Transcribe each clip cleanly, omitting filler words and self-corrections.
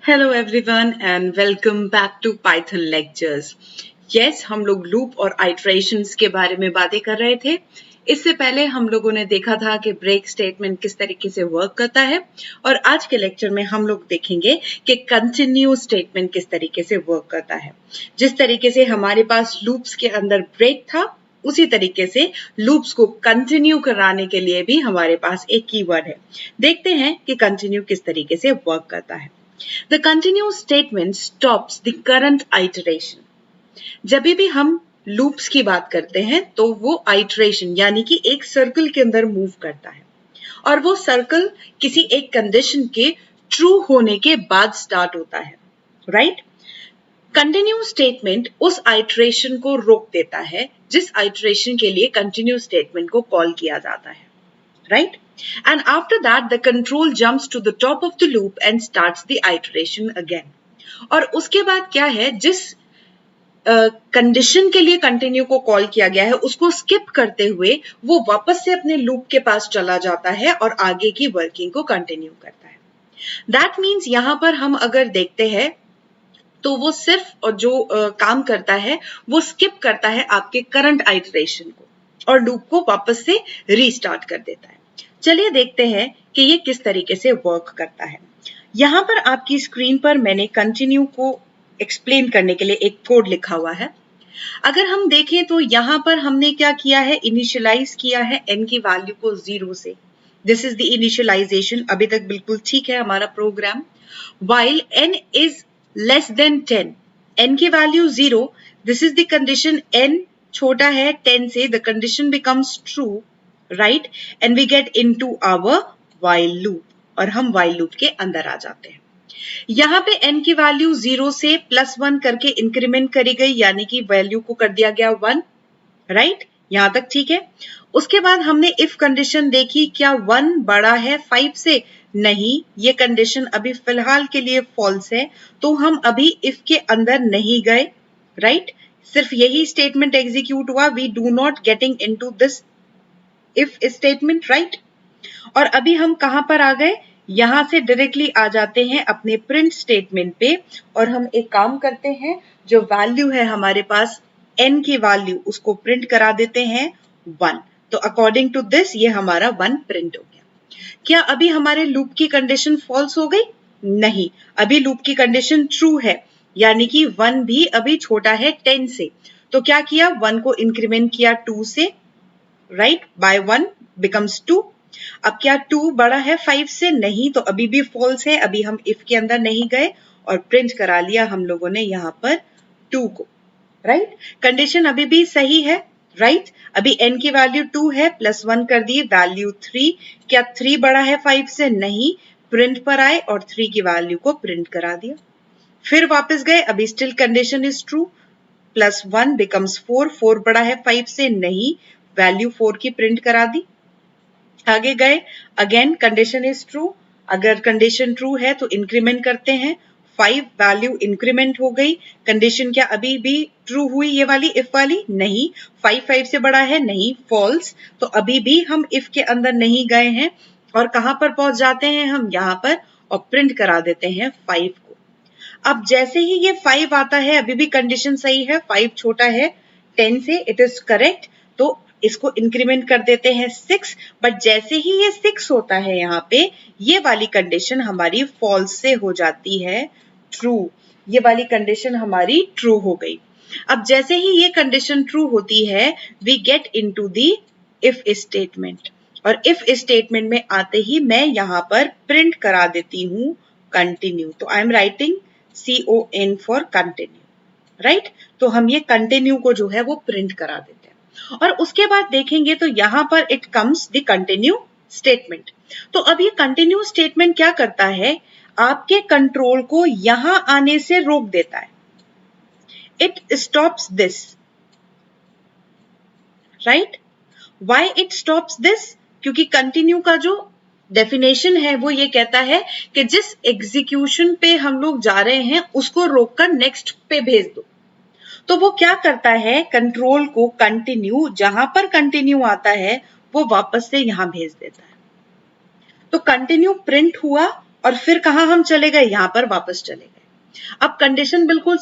Hello everyone and welcome back to Python lectures. Yes, हम लोग loop और iterations के बारे में बातें कर रहे थे। इससे पहले हम लोगों ने देखा था कि ब्रेक स्टेटमेंट किस तरीके से वर्क करता है और आज के लेक्चर में हम लोग देखेंगे कि कंटिन्यू स्टेटमेंट किस तरीके से वर्क करता है। जिस तरीके से हमारे पास लूप्स के अंदर ब्रेक था, उसी तरीके से लूप्स को कंटिन्यू कराने के लिए भी हमारे पास एक कीवर्ड है। देखते हैं कि कंटिन्यू किस तरीके से वर्क करता है। The continue statement stops the current iteration. जब भी हम लूप्स की बात करते हैं तो वो आइटरेशन यानी कि एक सर्कल के अंदर मूव करता है और वो सर्कल किसी एक कंडीशन के ट्रू होने के बाद स्टार्ट होता है, राइट? कंटिन्यू स्टेटमेंट उस आइटरेशन को रोक देता है जिस आइटरेशन के लिए कंटिन्यू स्टेटमेंट को कॉल किया जाता है, right? And after that, the control jumps to the top of the loop and starts the iteration again. और उसके बाद क्या है, जिस कंडीशन के लिए कंटिन्यू को कॉल किया गया है उसको स्किप करते हुए वो वापस से अपने लूप के पास चला जाता है और आगे की वर्किंग को कंटिन्यू करता है। दैट मीन्स यहां पर हम अगर देखते हैं तो वो सिर्फ जो काम करता है वो स्किप करता है आपके करंट आइटरेशन को और लूप को वापस से रीस्टार्ट कर देता है। चलिए देखते हैं कि ये किस तरीके से वर्क करता है। यहां पर आपकी स्क्रीन पर मैंने कंटिन्यू को एक्सप्लेन करने के लिए एक कोड लिखा हुआ है। अगर हम देखें तो यहां पर हमने क्या किया है, इनिशियलाइज किया है n की वैल्यू को 0 से। This is the initialisation. अभी तक बिल्कुल ठीक है हमारा program. while n is less than 10, n की value 0, this is the condition n छोटा है 10 से, the condition becomes true, right? And we get into our while loop और हम while loop के अंदर आ जाते हैं। यहाँ पे n की वैल्यू 0 से +1 करके इंक्रीमेंट करी गई यानी कि वैल्यू को कर दिया गया 1, राइट? यहां तक ठीक है। उसके बाद हमने इफ कंडीशन देखी, क्या 1 बड़ा है 5 से? नहीं, ये कंडीशन अभी फिलहाल के लिए फॉल्स है, तो हम अभी इफ के अंदर नहीं गए, राइट? सिर्फ यही स्टेटमेंट एग्जीक्यूट हुआ। We do not getting into this if statement, right? और अभी हम कहां पर आ गए, यहां से डायरेक्टली आ जाते हैं अपने प्रिंट स्टेटमेंट पे और हम एक काम करते हैं, जो वैल्यू है हमारे पास n की वैल्यू उसको प्रिंट करा देते हैं 1। तो अकॉर्डिंग टू दिस ये हमारा 1 प्रिंट हो गया। क्या अभी हमारे लूप की कंडीशन फॉल्स हो गई? नहीं, अभी लूप की कंडीशन ट्रू है यानी कि 1 भी अभी छोटा है 10 से। तो क्या किया, 1 को इंक्रीमेंट किया 2 से, राइट? Bye 1 becomes 2। अब क्या 2 बड़ा है 5 से? नहीं, तो अभी भी फॉल्स है। अभी हम इफ के अंदर नहीं गए और प्रिंट करा लिया हम लोगों ने यहाँ पर 2 को, राइट? कंडीशन अभी भी सही है, राइट? अभी n की वैल्यू 2 है, +1 कर दी, वैल्यू 3। क्या 3 बड़ा है 5 से? नहीं, प्रिंट पर आए और 3 की वैल्यू को प्रिंट करा दिया। फिर वापस गए, अभी still condition is true, +1 becomes 4। 4 बड़ा है 5 से? नहीं, वैल्यू 4 की प्रिंट करा दी। आगे गए, अगेन कंडीशन इज ट्रू। अगर कंडीशन ट्रू है तो इंक्रीमेंट करते हैं, 5 वैल्यू इंक्रीमेंट हो गई। कंडीशन क्या अभी भी ट्रू हुई ये वाली इफ वाली? नहीं। 5 5 से बड़ा है? नहीं, फॉल्स। तो अभी भी हम इफ के अंदर नहीं गए हैं और कहां पर पहुंच जाते हैं हम, यहां पर, और प्रिंट करा देते हैं 5 को। अब जैसे ही ये 5 आता है, अभी भी कंडीशन सही है, 5 छोटा है 10 से, इट इज करेक्ट। तो इसको इंक्रीमेंट कर देते हैं 6। बट जैसे ही ये 6 होता है यहाँ पे, ये वाली कंडीशन हमारी फॉल्स से हो जाती है ट्रू। ये वाली कंडीशन हमारी ट्रू हो गई। अब जैसे ही ये कंडीशन ट्रू होती है, we get into the if statement और इफ स्टेटमेंट में आते ही मैं यहाँ पर प्रिंट करा देती हूँ कंटिन्यू। तो I am writing CON for continue, right? तो हम ये कंटिन्यू को जो है वो प्रिंट करा देते हैं और उसके बाद देखेंगे तो यहां पर it comes the continue statement. तो अब ये कंटिन्यू स्टेटमेंट क्या करता है, आपके कंट्रोल को यहां आने से रोक देता है। It stops this, right? Why it stops this? क्योंकि कंटिन्यू का जो डेफिनेशन है वो ये कहता है कि जिस एग्जीक्यूशन पे हम लोग जा रहे हैं उसको रोककर नेक्स्ट पे भेज दो। तो वो क्या करता है, कंट्रोल को कंटिन्यू, जहां पर कंटिन्यू आता है वो वापस से यहां भेज देता है। तो कंटिन्यू प्रिंट हुआ और फिर कहाँ हम चले गए, यहाँ पर वापस चले गए। अब कंडीशन बिल्कुल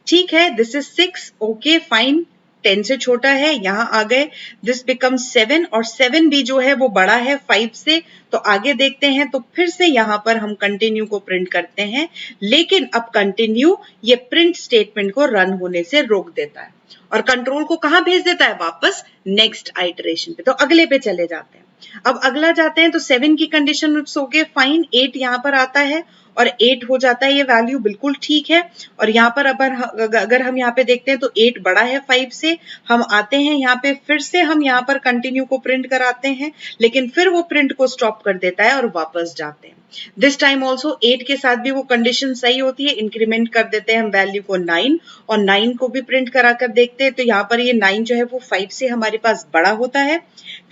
ठीक है, दिस इज 6, ओके फाइन, 10 से छोटा है, यहाँ आ गए, दिस बिकम्स 7 और 7 भी जो है वो बड़ा है 5 से, तो आगे देखते हैं। तो फिर से यहाँ पर हम कंटिन्यू को प्रिंट करते हैं, लेकिन अब कंटिन्यू ये प्रिंट स्टेटमेंट को रन होने से रोक देता है और कंट्रोल को कहाँ भेज देता है, वापस नेक्स्ट आइटरेशन पे, तो अगले पे चले जाते हैं। अब अगला जाते हैं तो 7 की कंडीशन इट्स ओके फाइन, 8 यहाँ पर आता है और 8 हो जाता है, ये वैल्यू बिल्कुल ठीक है। और यहाँ पर अगर हम यहाँ पे देखते हैं तो 8 बड़ा है 5 से, हम आते हैं यहाँ पे, फिर से हम यहाँ पर कंटिन्यू को प्रिंट कराते हैं, लेकिन फिर वो प्रिंट को स्टॉप कर देता है और वापस जाते हैं। दिस टाइम ऑल्सो 8 के साथ भी वो कंडीशन सही होती है, इंक्रीमेंट कर देते हैं हम वैल्यू को 9 और 9 को भी प्रिंट करा कर देखते हैं, तो यहाँ पर ये 9 जो है वो 5 से हमारे पास बड़ा होता है।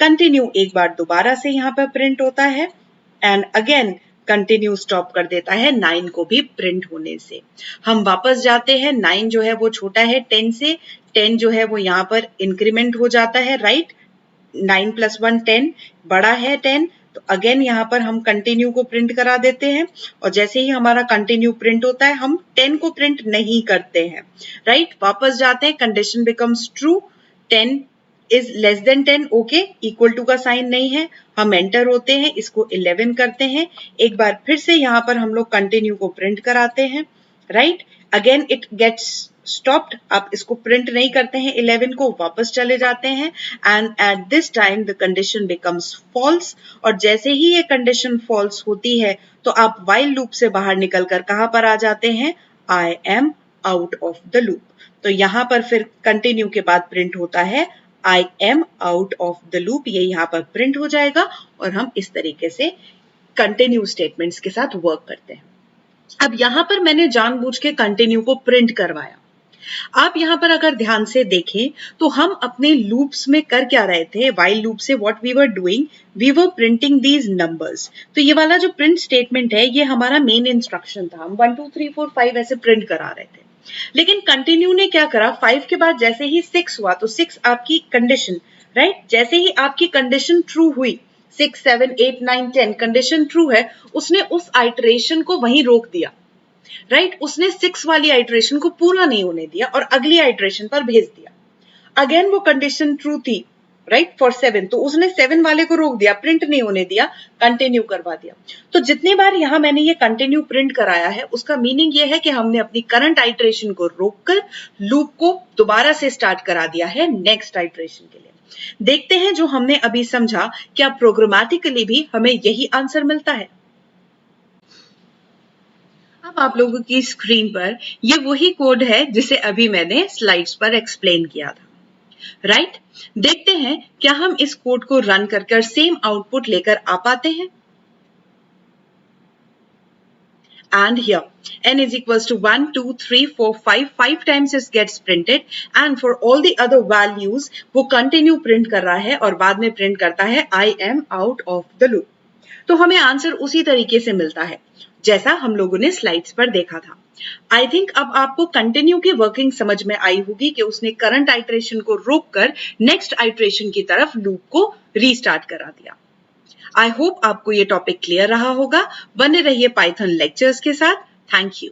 कंटिन्यू एक बार दोबारा से यहाँ पर प्रिंट होता है एंड अगेन कंटिन्यू स्टॉप कर देता है 9 को भी प्रिंट होने से। हम वापस जाते हैं, 9 जो है वो छोटा है 10 से, 10 जो है वो यहाँ पर इंक्रीमेंट हो जाता है, राइट, 9 + 1 10, बड़ा है 10, तो अगेन यहाँ पर हम कंटिन्यू को प्रिंट करा देते हैं और जैसे ही हमारा कंटिन्यू प्रिंट होता है हम 10 को प्रिंट नहीं करते हैं, राइट, वापस जाते हैं, condition becomes true, 10 is less than 10, okay, equal to का साइन नहीं है, हम एंटर होते हैं, इसको 11 करते हैं, एक बार फिर से यहाँ पर हम लोग कंटिन्यू को प्रिंट कराते हैं, right, again it gets stopped, आप इसको प्रिंट नहीं करते हैं 11 को, वापस चले जाते हैं and at this time the condition becomes false और जैसे ही ये कंडीशन फॉल्स होती है तो आप व्हाइल लूप से बाहर निकलकर कहां पर आ जाते हैं, I am out of the loop. तो यहां पर फिर कंटिन्यू के बाद प्रिंट होता है I am out of the loop, ये यहां पर प्रिंट हो जाएगा और हम इस तरीके से कंटिन्यू स्टेटमेंट्स के साथ वर्क करते हैं। अब यहां पर मैंने जानबूझ के कंटिन्यू को प्रिंट करवाया। आप यहां पर अगर ध्यान से देखें तो हम अपने लूप्स में कर क्या रहे थे, व्हाइल लूप से what we were doing, we were printing these numbers. तो ये वाला जो प्रिंट स्टेटमेंट है ये हमारा मेन इंस्ट्रक्शन था, हम 1 2 3 4 5 ऐसे प्रिंट करा रहे थे। लेकिन कंटिन्यू ने क्या करा, 5 के बाद जैसे ही 6 हुआ तो 6 आपकी कंडीशन, राइट, जैसे ही आपकी कंडीशन ट्रू हुई, 6 7 8 9 10 कंडीशन ट्रू है, उसने उस आइटरेशन को वहीं रोक दिया, राइट, उसने 6 वाली आइटरेशन को पूरा नहीं होने दिया और अगली आइटरेशन पर भेज दिया। अगेन वो कंडीशन ट्रू थी, राइट, फॉर 7, तो उसने 7 वाले को रोक दिया, प्रिंट नहीं होने दिया, कंटिन्यू करवा दिया। तो जितनी बार यहां मैंने ये कंटिन्यू प्रिंट कराया है उसका मीनिंग ये है कि हमने अपनी करंट आइटरेशन को रोककर लूप को दोबारा से स्टार्ट करा दिया है नेक्स्ट आइटरेशन के लिए। देखते हैं जो हमने अभी समझा, क्या प्रोग्रामेटिकली भी हमें यही आंसर मिलता है। अब आप लोगों की स्क्रीन पर ये वही कोड है जिसे अभी मैंने स्लाइड्स पर एक्सप्लेन किया था, राइट, देखते हैं क्या हम इस कोड को रन कर सेम आउटपुट लेकर आ पाते हैं। And here n is equals to 1 2 3 4 5 times it gets printed and for all the other values वो continue print कर रहा है और बाद में print करता है I am out of the loop। तो हमें आंसर उसी तरीके से मिलता है जैसा हम लोगों ने स्लाइड्स पर देखा था। आई थिंक अब आपको कंटिन्यू की वर्किंग समझ में आई होगी कि उसने करंट आइटरेशन को रोककर नेक्स्ट आइटरेशन की तरफ लूप को रीस्टार्ट करा दिया। आई होप आपको ये टॉपिक क्लियर रहा होगा। बने रहिए पाइथन लेक्चर्स के साथ। Thank you.